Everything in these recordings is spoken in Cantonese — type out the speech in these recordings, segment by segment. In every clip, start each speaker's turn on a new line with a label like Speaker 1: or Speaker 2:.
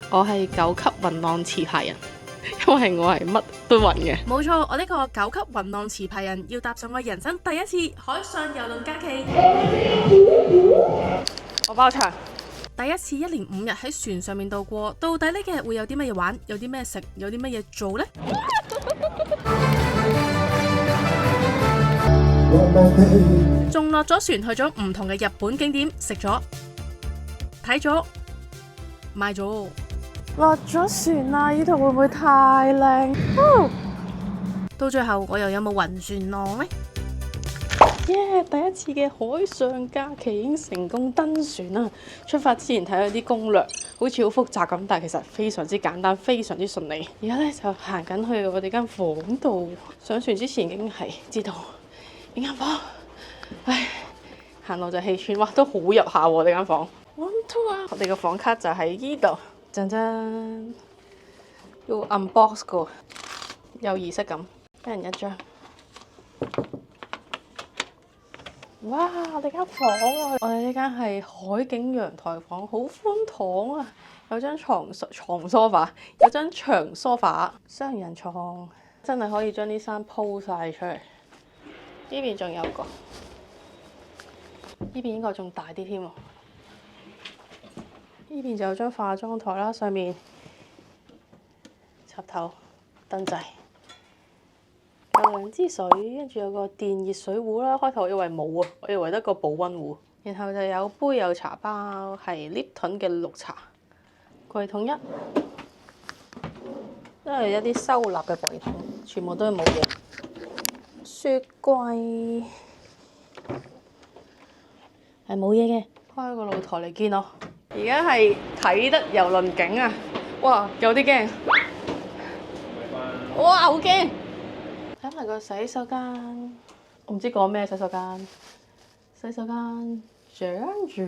Speaker 1: 我係9級雲浪持牌人，因為我係乜都暈嘅。
Speaker 2: 冇錯，我呢個9級雲浪持牌人要踏上我人生第一次海上遊輪假期。
Speaker 1: 我包場。
Speaker 2: 第一次1連5日喺船上面度過，到底呢幾日會有啲乜嘢玩，有啲咩食，有啲乜嘢做呢？仲落咗船去咗唔同嘅日本景點，食咗、睇咗、買咗。落咗船啦，呢度會唔會太靚？到最後我又有冇暈船浪呢？
Speaker 1: 耶！第一次嘅海上假期已經成功登船啦！出發之前睇咗啲攻略，好似好複雜咁，但係其實非常之簡單，非常之順利。而家咧就行緊去我哋間房度。上船之前已經係知道邊間房，唉，行路就氣喘，哇，都好入下喎！我哋間房。One two 啊！我哋嘅房卡就喺依度，陣陣要 unbox 個，有儀式感，一人一張。哇！我哋間房啊，我哋呢間係海景陽台房，好寬敞啊！有張床梳化，有張長梳化，雙人床，真係可以將啲衫鋪晒出嚟。呢邊仲有個，呢邊應該仲大啲添喎。呢邊就有張化妝台啦，上面插頭、燈掣。有2支水，跟住有個電熱水壺啦。開頭我以為冇啊，我以為得個保溫壺。然後就有杯有茶包，係 Lipton 嘅綠茶。櫃桶1，都係一啲收納嘅櫃桶，全部都係冇嘢。雪櫃係冇嘢嘅，開個露台嚟見我。而家係啟德郵輪景啊！哇，有啲驚！哇，好驚！睇埋個洗手間，我唔知講咩洗手間。洗手間長住。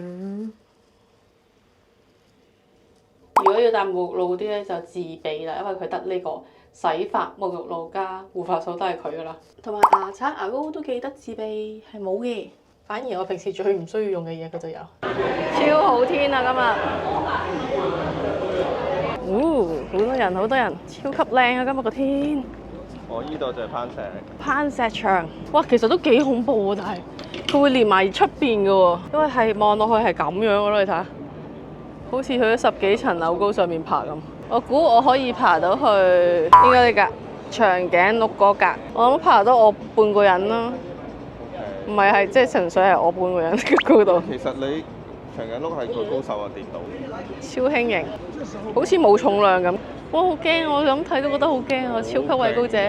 Speaker 1: 如果要帶沐浴露啲咧，就自備啦，因為佢得呢個洗髮沐浴露加護髮素都係佢噶啦。同埋牙刷牙膏都記得自備，係冇嘅。反而我平時最唔需要用嘅嘢，佢就有。超好天啊！今日，好多人，好多人，超級靚啊！今日個天。
Speaker 3: 我依度就係
Speaker 1: 攀石場，哇，其實都幾恐怖喎，但係佢會連埋出邊嘅喎，因為係望落去係咁樣嘅咯，你睇下，好似去咗10幾層樓高上面爬咁。我估我可以爬到去應該呢格長頸鹿嗰格，我諗爬到我半個人啦，唔係即係純粹係我半個人嘅高度。
Speaker 3: 其實你長頸鹿係最高手啊，跌到
Speaker 1: 超輕盈，好似冇重量咁。哇，好驚！我咁睇都覺得好驚啊！超級畏高者。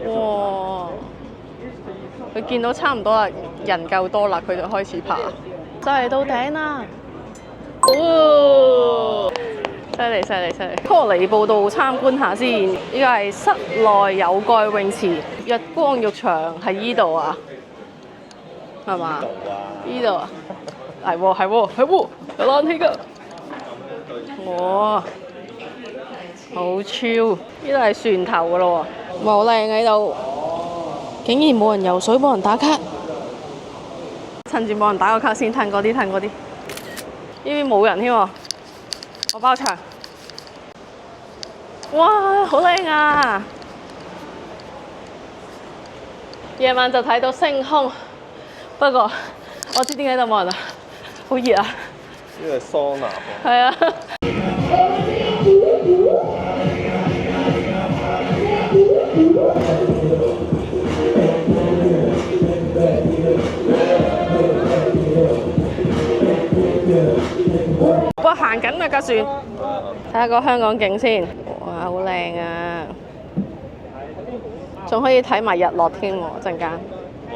Speaker 1: 哇！佢見到差唔多啦，人夠多啦，佢就開始爬，就嚟到頂啦！哦，犀利！拖嚟報道參觀下先。呢個係室內有蓋泳池，日光浴場喺依度啊，係嘛？依度啊，係喎，有冷氣㗎。哇！好超，呢度係船頭噶咯喎，好靚喺度，竟然冇人游水，冇人打卡，趁住冇人打個卡先，褪嗰啲。呢邊冇人添喎，我包場。哇，好靚啊！夜晚就睇到星空，不過我知點解度冇人啦，好熱啊！
Speaker 3: 呢個係桑拿喎。
Speaker 1: 係啊。哇，行緊啊架船，睇下個香港景先。哇，好靚啊！仲可以睇埋日落添喎，陣間。
Speaker 3: 哇！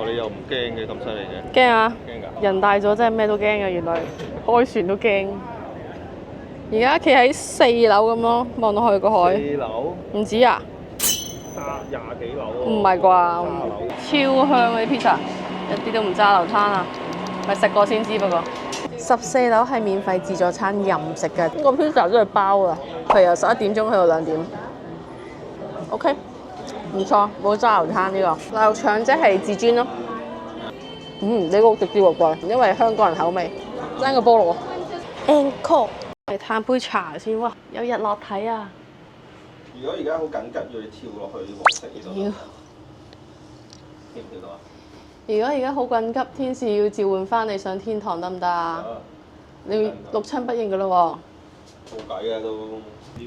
Speaker 3: 你又唔驚嘅，咁犀利嘅？
Speaker 1: 驚啊！
Speaker 3: 驚㗎？
Speaker 1: 人大咗真係咩都驚嘅，原來開船都驚。而家企喺4樓咁咯，望落去個海。
Speaker 3: 4樓？
Speaker 1: 唔止啊
Speaker 3: ？20幾樓喎？
Speaker 1: 唔係啩？超香嗰啲 pizza，一啲都唔渣流餐啊！咪食過先知不過。14樓係免費自助餐任食嘅，個 pizza 都係包啊。佢由11點鐘去到2點。OK， 唔錯，冇渣流餐呢個。牛肉腸即係至尊咯。呢個直接喎貴，因為香港人口味。爭個菠蘿。Encore。嚟嘆杯茶先，哇！有日落睇啊！
Speaker 3: 如果而家好緊急，要你跳落去黃色呢度，
Speaker 1: 要。
Speaker 3: 跳唔跳到啊？
Speaker 1: 如果而家好緊急，天使要召喚翻你上天堂得唔得啊？你六親不認噶咯
Speaker 3: 冇計嘅都。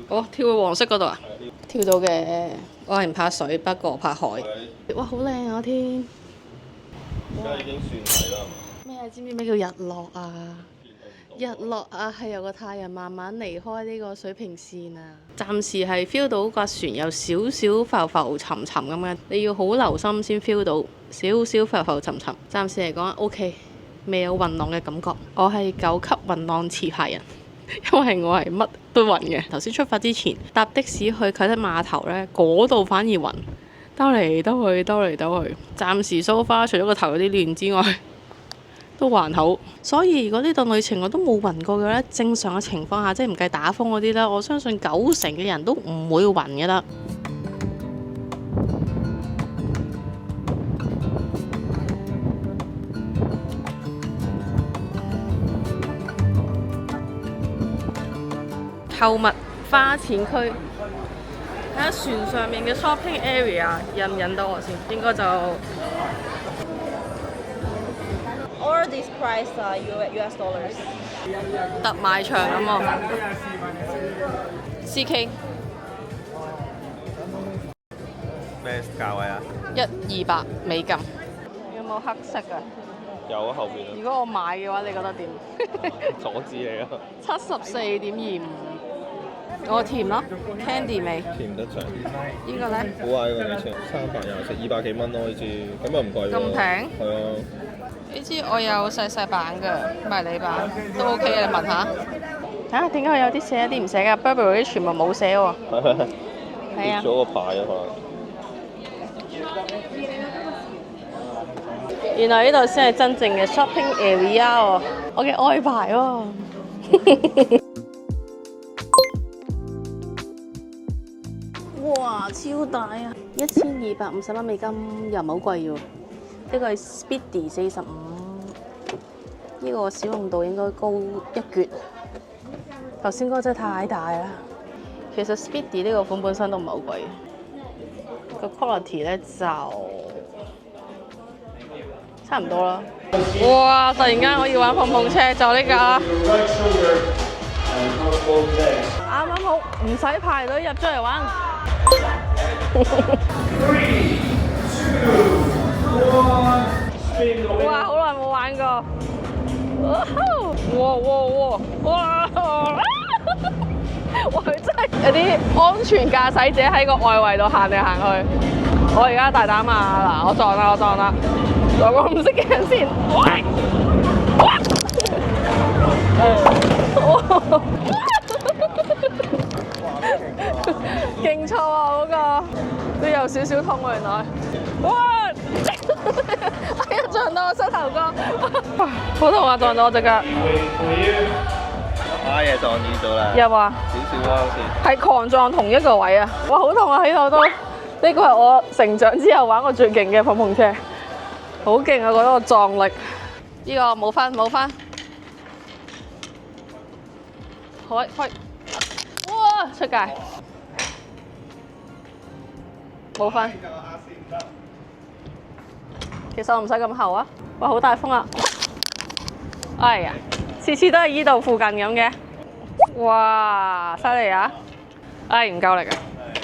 Speaker 1: 哦，跳去黃色嗰度啊？跳到嘅，我係唔怕水，不過怕海。哇，好靚啊天！
Speaker 3: 而家已經算係啦。
Speaker 1: 咩啊？知唔知咩叫日落啊？日落啊，係由個太陽慢慢離開呢個水平線啊。暫時係 feel 到架船有少少浮浮沉沉咁嘅，你要好留心先 feel 到少少浮浮沉沉。暫時嚟講 OK，未有暈浪嘅感覺。我係9級暈浪持牌人，因為我係乜都暈嘅。頭先出發之前搭的士去啟德碼頭呢，嗰度反而暈，兜嚟兜去，兜嚟兜去。暫時 so far 除咗個頭有啲亂之外，都還好，所以如果呢段旅程我都冇暈過嘅咧，正常嘅情況下，即係唔計打風嗰啲咧，我相信90%嘅人都唔會暈嘅啦。購物花錢區，睇下船上面嘅 shopping area 引唔引到我先，應該就。
Speaker 4: Or this price US dollars.
Speaker 1: 特賣場咁喎，CK
Speaker 3: 咩價位啊
Speaker 1: 100-200美金。有冇黑色啊？
Speaker 3: 有啊，後邊啊。
Speaker 1: 如果我買嘅話，你覺得點？
Speaker 3: 阻止你啊
Speaker 1: 74.25，我甜咯 ，candy 味。
Speaker 3: 甜得滯。
Speaker 1: 呢個咧？
Speaker 3: 好矮喎，你稱324，200幾蚊咯呢支，咁又唔貴喎。
Speaker 1: 咁平？
Speaker 3: 係啊。
Speaker 1: 呢支我有細版嘅迷你版，都 OK 嘅，你聞下。啊，點解佢有啲寫，有啲唔寫㗎 ？Burberry 啲全部冇寫喎。係啊。
Speaker 3: 跌咗個牌啊，可能。
Speaker 1: 原來呢度先係真正嘅 shopping area 喎，我嘅愛牌喎。哇，超大啊！1250蚊美金又唔係好貴喎。呢個係 Speedy 45，呢個使用度應該高一橛。頭先嗰個真係太大啦。其實 Speedy 呢個款本身都唔係好貴，個 quality 咧就差唔多啦。哇！突然間可以玩碰碰車，就呢架。啱啱好，唔使排隊入咗嚟玩。哇！好耐冇玩過。哇！哇！佢真係有啲安全駕駛者喺個外圍度行嚟行去。我而家大膽啊！嗱，我撞啦！撞個唔識嘅人先。勁錯啊！嗰個都有少少痛喎，原來。哇！哎呀，撞到我膝頭哥，好痛啊！撞到我隻腳。
Speaker 3: 嘢撞瘀咗啦。
Speaker 1: 有啊。
Speaker 3: 少少啊，好似。
Speaker 1: 係狂撞同一個位啊！哇，好痛啊！喺度都。呢個係我成長之後玩過最勁嘅碰碰車，好勁啊！覺得個撞力。呢個冇分。開。哇！出界。冇分。其實我唔使咁後啊！哇，好大風啊！哎呀，次次都係依度附近咁嘅。哇，犀利啊！哎，唔夠力啊！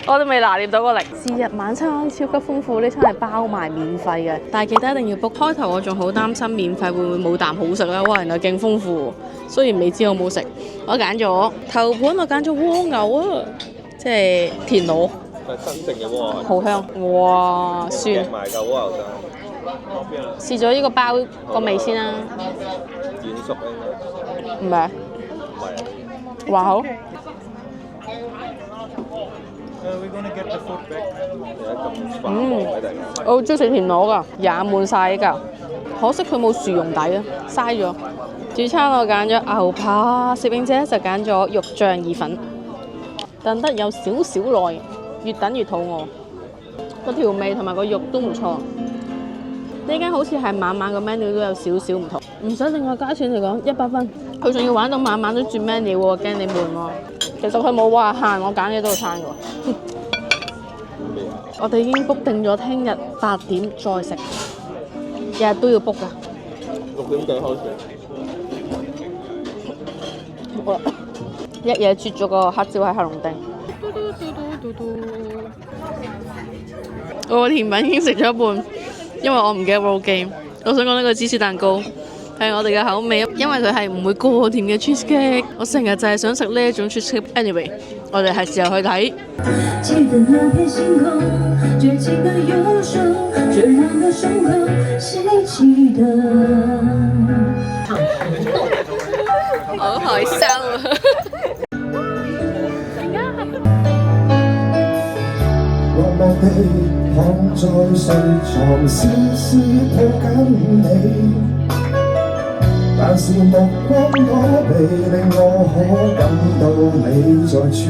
Speaker 1: 我都未拿捏到個力。是日晚餐超級豐富，呢餐係包埋免費嘅，但係記得一定要 book。開頭我仲好擔心免費會唔會冇啖好食啦，哇！原來勁豐富，雖然未知好唔好食。我揀咗頭盤，我揀咗蝸牛啊，即係田螺。
Speaker 3: 係真正嘅蝸牛。
Speaker 1: 好香！哇，酸。
Speaker 3: 夾埋嚿蝸牛生。
Speaker 1: 試咗呢個包個味先啦。
Speaker 3: 軟熟應該。
Speaker 1: 唔係。
Speaker 3: 唔係啊。
Speaker 1: 還好。我好中意食田螺㗎，也滿晒㗎。可惜佢冇薯蓉底啊，嘥咗。主餐我揀咗牛扒，攝影姐就揀咗肉醬意粉。等得有少少耐，越等越肚餓。個調味同埋個肉都唔錯。呢間好似係晚晚個 menu 都有少少唔同，唔使另外加錢嚟講100分。佢仲要玩到晚晚都轉 menu 喎，驚你悶喎。其實佢冇話限我揀幾多餐㗎喎。我哋已經 book 定咗聽日8點再食，日日都要 book 㗎。
Speaker 3: 6點幾開始。
Speaker 1: 好啦，一嘢啜咗個黑椒喺黑龍丁。我個甜品已經食咗一半，因為我唔記得 roll game。我想講呢個芝士蛋糕係我哋嘅口味，因為佢係唔會過甜嘅 cheesecake。我成日就係想食呢一種 cheesecake。Anyway， 我哋係時候去睇。
Speaker 5: 記得那片星空，絕情的右手，灼热的胸口，谁记得？
Speaker 1: 好害羞啊！
Speaker 6: 默默地躺在睡床，絲絲抱緊你，但是目光躲避，令我可感到你在喘氣。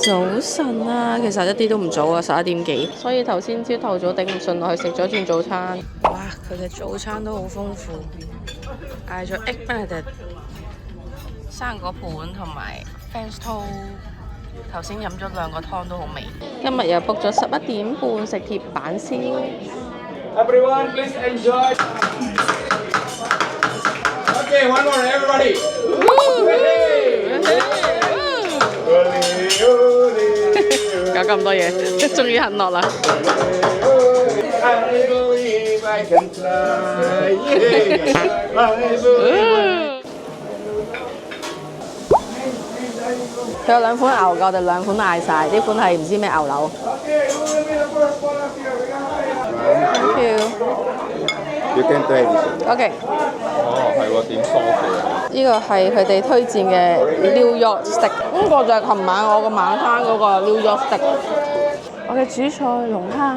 Speaker 1: 早晨啊，其實一啲都唔早啊，11點幾。所以頭先朝頭早頂唔順落去食咗轉早餐。哇，佢嘅早餐都好豐富，嗌咗 egg benedict、生果盤同埋 French toast。頭先飲咗2個湯都好味。今日又 book 咗11點半食鐵板燒。
Speaker 7: Everyone, please enjoy. Okay, one more, everybody.
Speaker 1: 搞咁多嘢，終於肯落啦！佢有2款牛㗎，我哋2款嗌晒，呢款係唔知咩牛柳。Thank you.
Speaker 3: You can try this.
Speaker 1: OK。
Speaker 3: 哦，係喎，點 sauce 嘅？
Speaker 1: 呢個係佢哋推薦嘅 New York steak， 呢個就係琴晚我個晚餐嗰個 New York steak。我嘅主菜龍蝦，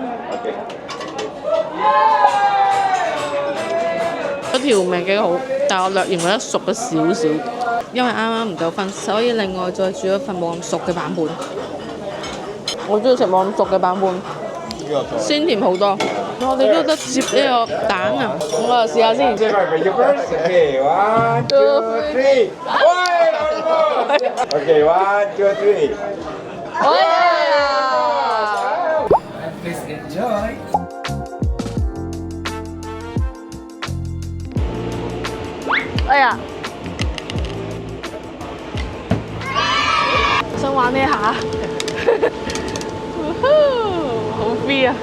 Speaker 1: 個調味幾好，但係我略嫌覺得熟咗少少，因為啱啱唔夠分，所以另外再煮一份冇咁熟嘅版本。我中意食冇咁熟嘅版本，鮮甜好多。我哋都得接呢個蛋啊，我又試下先。
Speaker 7: Okay, 1, 2, 3. Okay, 1, 2, 3.
Speaker 6: Please enjoy.
Speaker 1: 哎呀，想玩呢下，好 free 啊！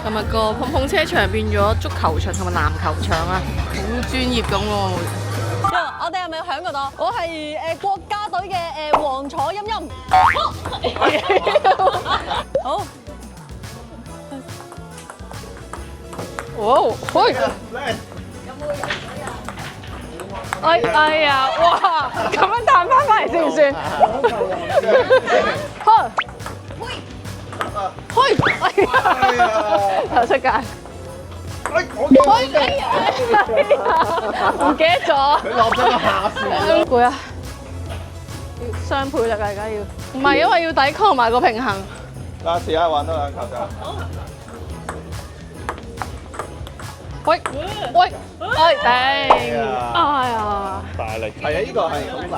Speaker 1: 今日個碰碰車場變咗足球場同埋籃球場啊，好專業咁喎。
Speaker 4: 我哋係咪響嗰度？我係國家隊嘅黃楚音音。好。
Speaker 1: 哇！喂！哎呀！哇！咁樣彈翻嚟算唔算？開！出界！唔記得咗。佢落咗個下線。攰啊！要雙倍力啊！而家要。唔係因為要抵抗埋個平衡。
Speaker 3: 嗱，試下玩多2球咋。
Speaker 1: 喂！頂！哎呀！
Speaker 3: 大力。係啊，呢個係好難嘅。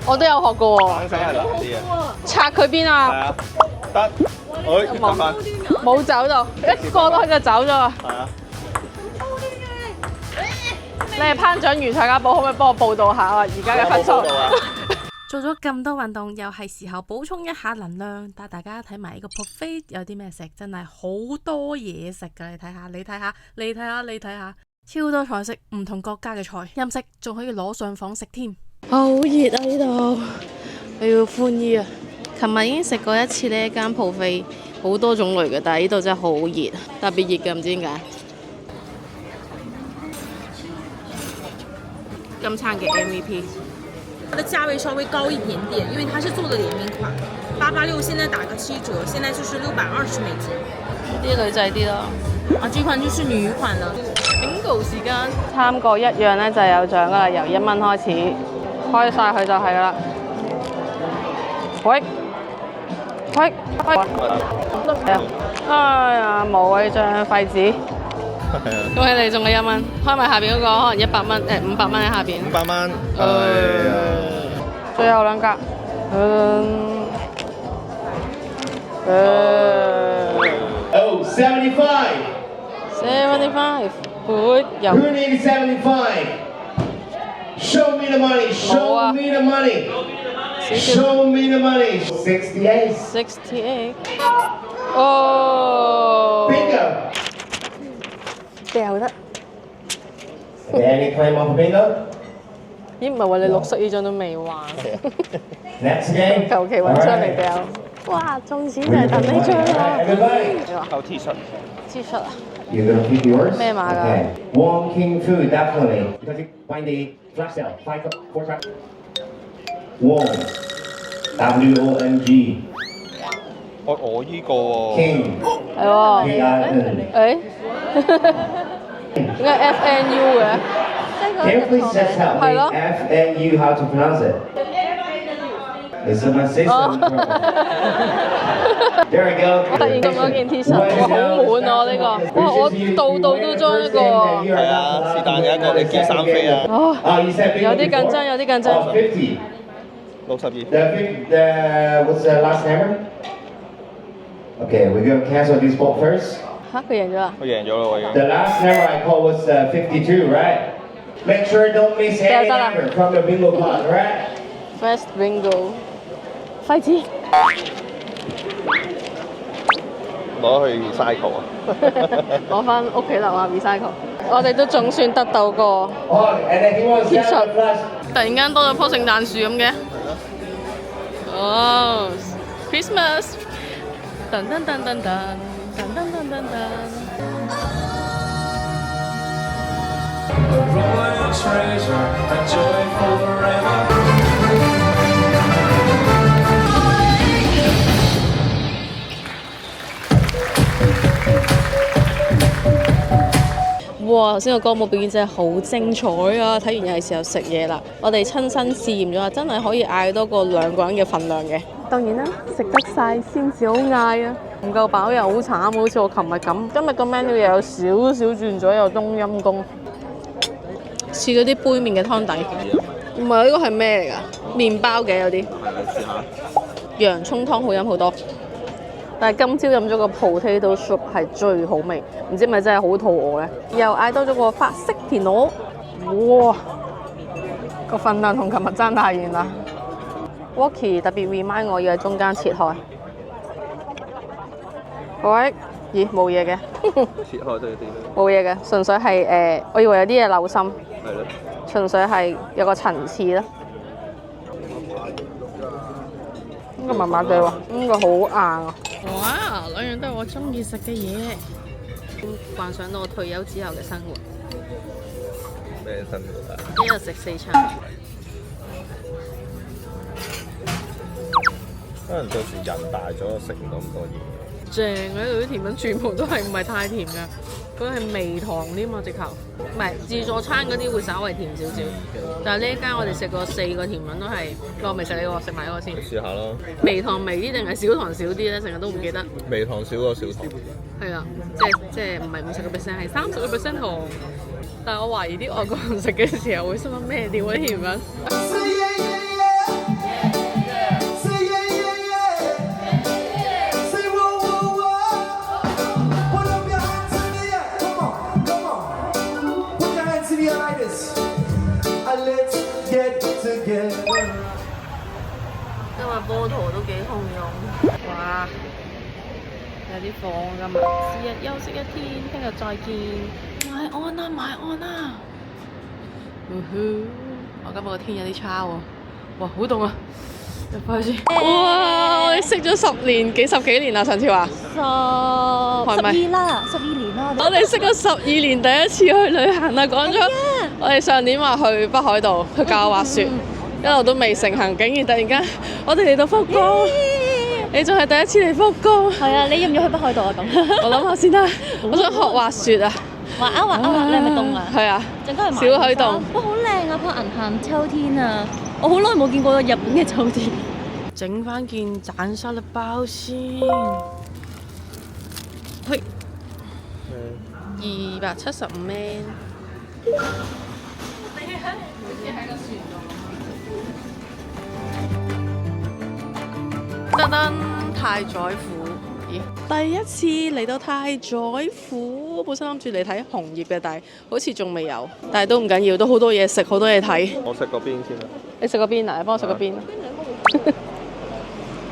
Speaker 1: 我都有學過喎。
Speaker 3: 反手係難啲啊。
Speaker 1: 拆佢邊啊？
Speaker 3: 係啊。得。冇
Speaker 1: 走到，一過到去就走咗啊！
Speaker 3: 係啊。
Speaker 1: 你係頒獎員蔡家寶，可唔可以幫我報道下啊？而家嘅分數。
Speaker 2: 做咗咁多運動，又係時候補充一下能量，帶大家睇埋呢個 buffet 有啲咩食，真係好多嘢食㗎！你睇下，你睇下，你睇下，你睇下，超多菜式，唔同國家嘅菜，任食仲可以攞上房食添。
Speaker 1: 好熱啊！呢度，我要寬衣啊！琴日已經食過一次呢一間 buffet，好多種類嘅，但係呢度真係好熱，特別熱嘅，唔知點解。
Speaker 2: 今餐嘅 MVP。它的價位稍微高一點點，因為它是做的聯名款。886現在打個7折，現在就是620美金。
Speaker 1: 啲女仔啲咯。
Speaker 2: 啊，這款就是女款了。Bingo 時間，
Speaker 1: 參過一樣咧就有獎噶啦，由1蚊開始，開晒佢就係噶啦。喂，係啊！哎呀，冇啊！呢張廢紙。恭喜你中咗1蚊，開埋下邊嗰個可能100蚊500蚊喺下邊。
Speaker 3: 500蚊，係啊。
Speaker 1: 最後2格。
Speaker 7: Oh, 75.
Speaker 1: 75，會有。
Speaker 7: Who needs 75? Show me the money. Show me the money. Show me the money. 68.
Speaker 1: 68。哦。
Speaker 7: Bingo.
Speaker 1: 掉得。
Speaker 7: Any claim on bingo?
Speaker 1: 咦，唔係話你綠色呢張都未還，
Speaker 7: Next game.
Speaker 1: 求其揾張嚟掉。哇，中錢就係等呢張啦。
Speaker 7: Everybody.
Speaker 3: 扣 T 恤。
Speaker 1: 支出啊！
Speaker 7: You're gonna keep yours?
Speaker 1: 咩碼㗎
Speaker 7: Okay. Wong King Fu, definitely. Because you find the flash sale. 4 tracks. Wong. WONG.
Speaker 3: 我依個喎。
Speaker 7: King.
Speaker 1: 係喎。
Speaker 7: K-I-N.
Speaker 1: 誒？點解 FNU 嘅？
Speaker 7: Can you please just help me?
Speaker 1: 係咯。
Speaker 7: FNU, how to pronounce it? It's in my system. There we go.
Speaker 1: 突然咁嗰件 T 恤，哇，好滿啊呢個！哇，我度度都裝一個。
Speaker 3: 係啊，是但有一個你叫3飛啊。
Speaker 1: 哦，
Speaker 7: You said
Speaker 1: 有啲緊張，有啲緊張。
Speaker 7: 50.
Speaker 3: 62。
Speaker 7: What's the last number? Okay, we're gonna cancel this spot first.
Speaker 1: 嚇，佢贏咗啦！
Speaker 3: 佢贏咗啦喎已經。
Speaker 7: The last number I called was 52, right? Make sure don't miss any
Speaker 1: Dala.
Speaker 7: number from the bingo pot, right?
Speaker 1: First bingo，廢紙。
Speaker 3: 攞去 recycle 啊！
Speaker 1: 攞翻屋企樓下 recycle。我哋都總算得到個
Speaker 7: Oh, and then he wants
Speaker 1: T
Speaker 7: Santa
Speaker 1: shirt.
Speaker 7: Claus.
Speaker 1: 突然間多咗棵聖誕樹咁嘅。哦，Christmas！噔噔噔噔噔噔噔噔噔噔。
Speaker 8: Royal treasure, a joy forever.
Speaker 1: 哇！頭先個歌舞表演真係好精彩啊！睇完又係時候食嘢啦。我哋親身試驗咗，真係可以嗌多過2個人嘅份量嘅。當然啦，食得晒先至好嗌啊！唔夠飽又好慘，好似我琴日咁。今日個 menu 又有少少轉咗，有冬陰功。試咗啲杯麵嘅湯底，唔係呢個係咩嚟㗎？麵包嘅有啲。
Speaker 3: 試下。
Speaker 1: 洋葱湯好飲好多。但係今朝飲咗個 potato soup 係最好味，唔知係咪真係好肚餓咧？又嗌多咗個法式田螺，哇！個份量同琴日爭太遠啦。Walkie 特別 remind 我要喺中間切開。喂，咦冇嘢嘅，
Speaker 3: 切開都有啲。
Speaker 1: 冇嘢嘅，純粹係我以為有啲嘢漏心，
Speaker 3: 係咯。
Speaker 1: 純粹係有個層次啦。呢個麻麻地喎，呢個好硬啊！哇，2樣都係我中意食嘅嘢，幻想到我退休之後嘅生活。
Speaker 3: 咩生活啊？
Speaker 1: 一日食4餐。
Speaker 3: 可能到時人大咗食唔到咁多嘢。
Speaker 1: 正啊！呢度啲甜品全部都係唔係太甜㗎，佢係微糖添嘛直頭。唔係自助餐嗰啲會稍微甜少少，但係呢一間我哋食過4個甜品都係，我未食呢個，食埋呢個先。
Speaker 3: 試下咯。
Speaker 1: 微糖微啲定係少糖少啲咧？成日都唔記得。
Speaker 3: 微糖少過少糖。
Speaker 1: 係啊，即係唔係50%係30%糖。但係我懷疑啲外國人食嘅時候會心諗咩料啲甜品。今日波圖都幾洶湧，哇！有啲放㗎嘛，是日休息一天，聽日再見。買安啦，買安啦！我今日個天有啲差喎，哇，好凍啊！入翻去先。哇！我哋識咗10年，10幾年啦，陳超華。12啦，12年啦。我哋識咗12年，第一次去旅行啦，講咗。我哋上年話去北海道，去教滑雪，一路都未成行，竟然突然間我哋嚟到福岡，你仲係第一次嚟福岡。
Speaker 4: 係啊，你要唔要去北海道啊？咁
Speaker 1: 我諗下先啦，我想學滑雪啊。
Speaker 4: 滑啊！你係咪凍啊？
Speaker 1: 係啊，
Speaker 4: 陣間去
Speaker 1: 小海洞。
Speaker 4: 哇，好靚啊！個銀杏秋天啊，我好耐冇見過日本嘅秋天。
Speaker 2: 整翻件斬沙律包先。
Speaker 1: 嘿，275蚊。噔噔，太宰府。咦，第一次嚟到太宰府，本身諗住嚟睇紅葉嘅，但係好似仲未有。但係都唔緊要，都好多嘢食，好多嘢睇。
Speaker 3: 我食個邊先啦。
Speaker 1: 你食個邊啊？你幫我食個邊啊？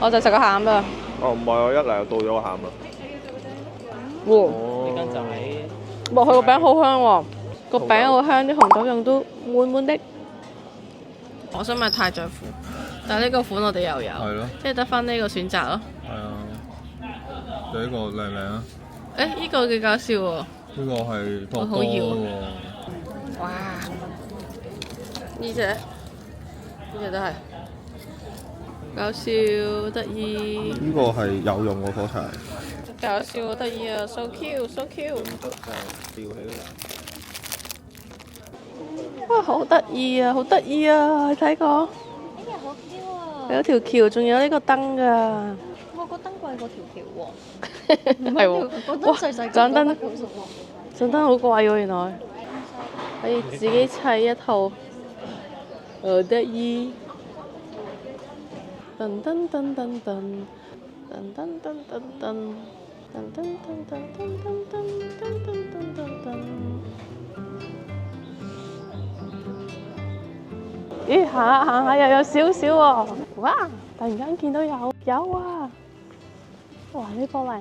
Speaker 1: 我就食個餡啦。
Speaker 3: 哦，唔係，我一嚟就到咗個餡啦。
Speaker 1: 哇！
Speaker 3: 哦，
Speaker 1: 哇！佢個餅好香喎，個餅好香，啲紅豆蓉都滿滿的。我想買太宰府，但係呢個款我哋又有，
Speaker 3: 係咯，
Speaker 1: 即係得翻呢個選擇咯。
Speaker 3: 係啊。你呢個靚唔靚啊？
Speaker 1: 誒，呢個幾搞笑喎！
Speaker 3: 呢個係托哥
Speaker 1: 我好要
Speaker 3: 喎。
Speaker 1: 哇！呢隻都係搞笑得意，
Speaker 3: 呢個係有用喎，火柴。
Speaker 1: 搞笑得意啊！So cute, so cute！
Speaker 3: 吊起嚟。
Speaker 1: 哇，好得意啊，好得意啊！你睇過？
Speaker 4: 哎呀，好 Q 啊！
Speaker 1: 有條橋，仲有呢個燈㗎。
Speaker 4: 我個燈貴過條橋喎。
Speaker 1: 係喎，
Speaker 4: 哇！細細
Speaker 1: 盞燈，盞燈好貴喎，原來可以自己砌一套，好得意。噔噔噔噔噔，噔噔噔噔噔，噔噔噔噔噔噔噔噔噔噔。咦，行下又有少少喎，哇！突然間見到有啊！哇！呢個嚟。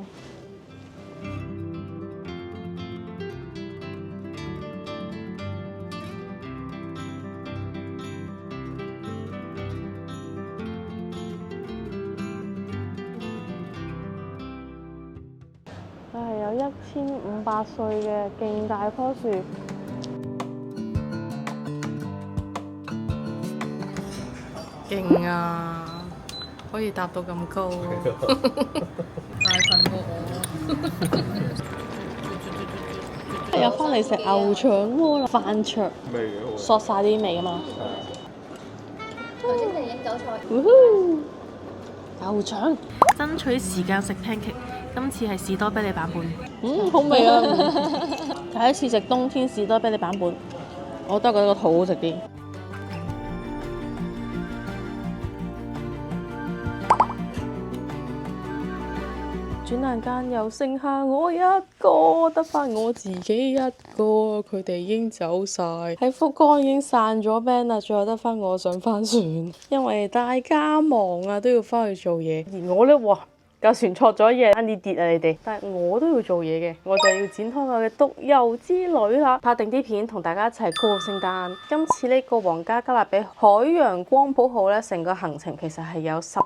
Speaker 1: 佢係有1500歲嘅勁大棵樹。勁啊！可以搭到咁高，大份過我。有翻嚟食牛腸鍋啦，飯桌，
Speaker 3: 味嘅好。
Speaker 1: 索晒啲味啊嘛。
Speaker 4: 頭先嚟影韭菜。
Speaker 1: 牛腸，
Speaker 2: 爭取時間食 pancake，今次係士多啤梨版本。
Speaker 1: 好味啊！第一次食冬天士多啤梨版本，我都係覺得個肚好食啲。轉眼間又剩下我一個，得返我自己一個，佢哋已經走晒，喺福岡已經散咗 band 啦，最後得返我上返船，因為大家忙啊，都要返去做嘢，而我呢，哇！架船錯咗嘢，啱啲跌啊你哋！但係我都要做嘢嘅，我就要展開我嘅獨遊之旅啦，拍定啲片同大家一齊過聖誕。今次呢個皇家加勒比海洋光譜號呢，成個行程其實係有11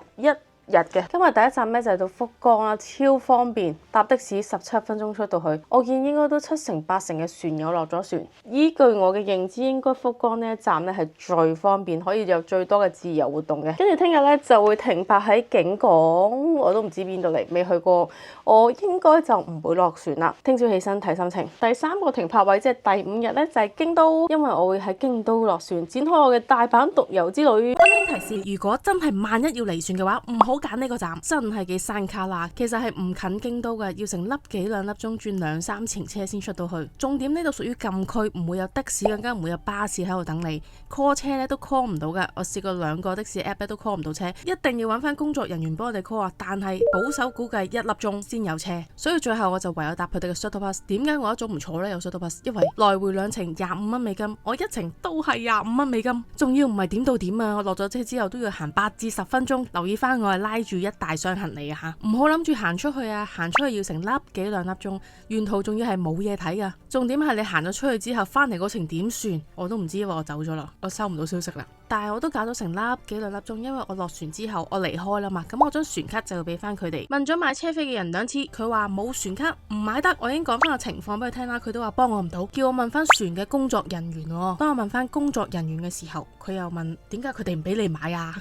Speaker 1: 日嘅。今日第一站咧就係到福岡啦，超方便，搭的士17分鐘出到去。我見應該都7成8成嘅船友落咗船。依據我嘅認知，應該福岡呢一站咧係最方便，可以有最多嘅自由活動嘅。跟住聽日咧就會停泊喺景港，我都唔知邊度嚟，未去過。我應該就唔會落船啦。聽朝起身睇心情。第3個停泊位即係第5日咧就係京都，因為我會喺京都落船，展開我嘅大阪獨遊之旅。
Speaker 2: 溫馨提示：如果真係萬一要離船嘅話，唔好揀呢個站，真係幾山卡啦。其實係唔近京都嘅，要成粒幾兩粒鐘轉2、3程車先出到去。重點呢度屬於禁區，唔會有的士，更加唔會有巴士喺度等你。call 車咧都 call 唔到㗎，我試過2個的士 app 咧都 call 唔到車，一定要揾翻工作人員幫我哋 call 啊。但係保守估計1粒鐘先有車，所以最後我就唯有搭佢哋嘅 shuttle bus。點解我一早唔坐呢？有 shuttle bus？因為來回2程25蚊美金，我1程都係25蚊美金，仲要唔係點到點啊！我落咗車之後都要行8至10分鐘。留意翻我係拉住一大箱行李啊嚇，唔好諗住行出去啊！行出去要成粒幾2粒鐘，沿途仲要係冇嘢睇啊！重點係你行咗出去之後，翻嚟嗰程點算？我都唔知，因為我走咗啦，我收唔到消息啦。但係我都搞咗成幾兩粒鐘，因為我落船之後我離開啦嘛，咁我張船卡就要俾翻佢哋。問咗買車飛嘅人2次，佢話冇船卡唔買得。我已經講翻個情況俾佢聽啦，佢都話幫我唔到，叫我問翻船嘅工作人員。當我問翻工作人員嘅時候，佢又問點解佢哋唔俾你買啊？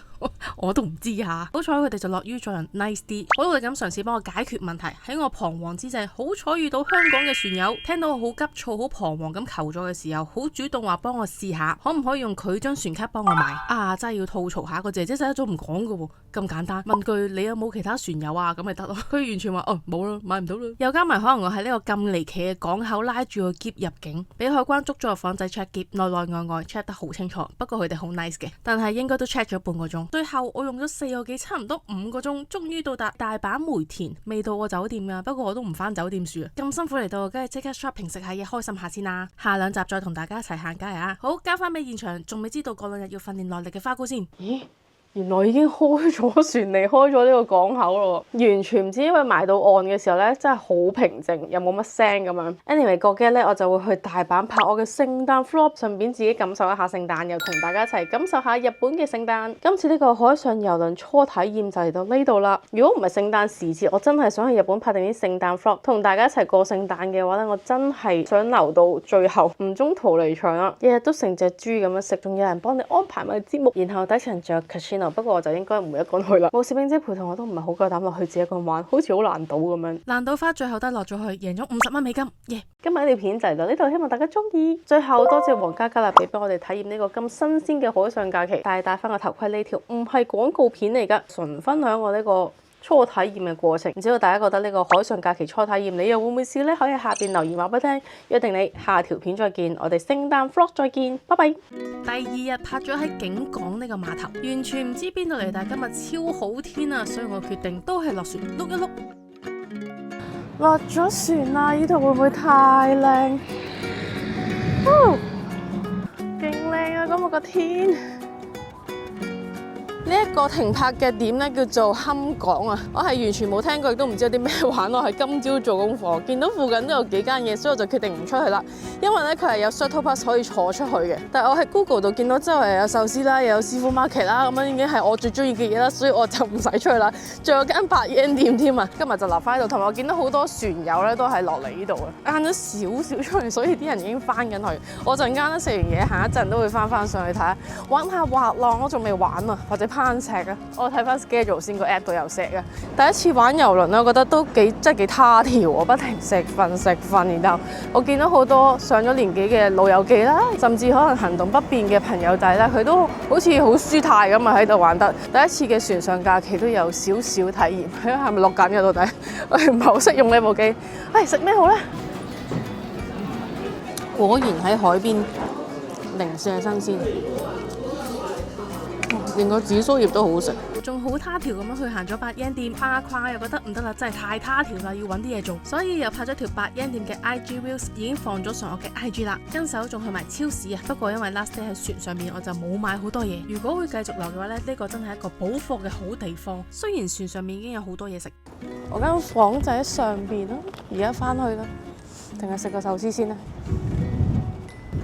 Speaker 2: 我都唔知啊。好彩佢哋就樂於助人 ，nice 啲，好努力咁嘗試幫我解決問題。喺我彷徨之際，好彩遇到香港嘅船友，聽到我好急躁、好彷徨咁求助嘅時候，好主動話幫我試下，可唔可以用佢張船卡幫我買啊？真係要吐槽下，個姐姐仔一早唔講㗎喎，咁簡單，問句你有冇其他船友啊，咁咪得咯。佢完全話哦冇啦，買唔到啦。又加埋可能我喺呢個咁離奇嘅港口拉住個篋入境，俾海關捉咗個房仔 check 篋，內內外外 check 得好清楚。不過佢哋好 nice 嘅，但係應該都 check 咗半個鐘。最後我用咗4個幾，差唔多5個鐘，終於到達大阪梅田，未到我酒店噶。不過我都唔翻酒店住啊，咁辛苦嚟到，梗係即刻 shopping 食下嘢，開心下先啦。下2集再同大家一齊行街啊！好，交翻俾現場，仲未知道嗰2日要訓練耐力嘅花姑先。
Speaker 1: 咦？原來已經開咗船離開咗呢個港口咯，完全唔知，因為埋到岸嘅時候咧，真係好平靜，又冇乜聲咁樣。Anyway，過幾日咧，我就會去大阪拍我嘅聖誕 vlog，順便自己感受一下聖誕，又同大家一齊感受下日本嘅聖誕。今次呢個海上郵輪初體驗就嚟到呢度啦。如果唔係聖誕時節，我真係想去日本拍定啲聖誕 vlog，同大家一齊過聖誕嘅話咧，我真係想留到最後，唔中途離場啦。日日都成隻豬咁樣食，仲有人幫你安排埋節目，然後底層仲有 casino。不過我就應該唔會一個人去啦，冇攝影姐陪同我都唔係好夠膽落去自己一個人玩，好似好難賭咁樣。
Speaker 2: 爛賭花最後都落咗去，贏咗50蚊美金，耶！
Speaker 1: 今日呢條片就嚟到呢度，希望大家中意。最後多謝皇家加勒比俾我哋體驗呢個咁新鮮嘅海上假期。但係戴翻個頭盔，呢條唔係廣告片嚟噶，純分享我呢個初體驗嘅過程。唔知道大家覺得呢個海上假期初體驗你又會唔會試呢？可以喺下邊留言話俾我聽。約定你下條片再見，我哋聖誕 vlog 再見，拜拜。
Speaker 2: 第2日拍咗喺景港呢個碼頭，完全唔知邊度嚟，但係今日超好天啊，所以我決定都係落船碌一碌。
Speaker 1: 落咗船啦，呢度會唔會太靚？勁靚啊！今日個天。呢一個停泊嘅點咧叫做坎港啊，我係完全冇聽過，亦都唔知有啲咩玩。我係今朝做功課，見到附近都有幾間嘢，所以我就決定唔出去啦。因為咧佢係有 shuttle bus 可以坐出去嘅，但係我喺 Google 度見到周圍有壽司啦，又有師傅 market 啦，咁樣已經係我最中意嘅嘢啦，所以我就唔使出去啦。仲有間8 yen 店添啊，今日就留翻喺度。同埋我見到好多船友咧都係落嚟呢度啊，晏咗少少出嚟，所以啲人已經翻緊去。我陣間咧食完嘢行一陣都會翻上去睇下，玩下滑浪，我仲未玩啊，或者攀石啊。我睇翻 schedule 先，個 app 度有石啊。第一次玩郵輪咧，我覺得都真係幾他條，我不停食瞓，然後我見到好多上咗年紀嘅老友記啦，甚至可能行動不便嘅朋友仔咧，佢都好似好舒泰咁啊喺度玩得。第一次嘅船上假期都有少少體驗，係咪錄緊嘅到底？我唔係好識用呢部機。食咩好咧？果然喺海邊，零舍新鮮。連個紫蘇葉都好食，
Speaker 2: 仲好他條咁樣去行咗8 yen 店，跨又覺得唔得啦，真係太他條啦，要揾啲嘢做，所以又拍咗條8 yen 店嘅 IG reels， 已經放咗上我嘅 IG 啦。跟手仲去埋超市啊，不過因為 last day 喺船上面，我就冇買好多嘢。如果會繼續留嘅話咧，呢個真係一個補貨嘅好地方。雖然船上面已經有好多嘢食，
Speaker 1: 我間房就喺上邊啦，而家翻去啦，定係食個壽司先咧？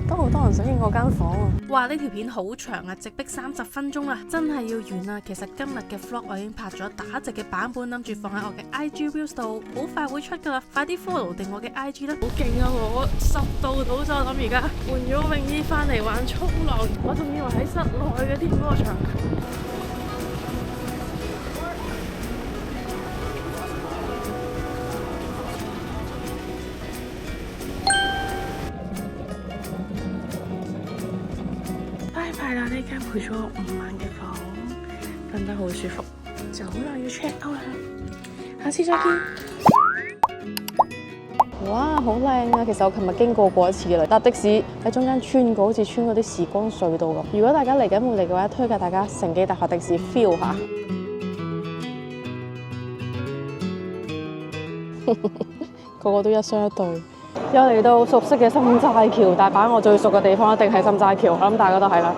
Speaker 1: 都好多人想影我間房啊！
Speaker 2: 哇！呢條片好長啊，直逼30分鐘啦，真係要完啦。其實今日嘅 vlog 我已經拍咗打直嘅版本，諗住放喺我嘅 IG reels 度，好快會出噶啦，快啲 follow 定我嘅 IG 啦！好勁啊！我10度到咗，諗而家換咗泳衣翻嚟玩衝浪，我仲以為喺室內嘅添嗰個場。拜啦！呢間陪咗我5晚嘅房，瞓得好舒服，就好耐要 check out 啦。下次再見。
Speaker 1: 哇，好靚啊！其實我琴日經過一次啦，搭的士喺中間穿過，好似穿嗰啲時光隧道咁。如果大家嚟緊會嚟嘅話，推介大家乘機搭下的士 feel 下。個個都一雙一對。又嚟到熟悉嘅心齋橋，大阪我最熟嘅地方一定係心齋橋，我諗大家都係啦。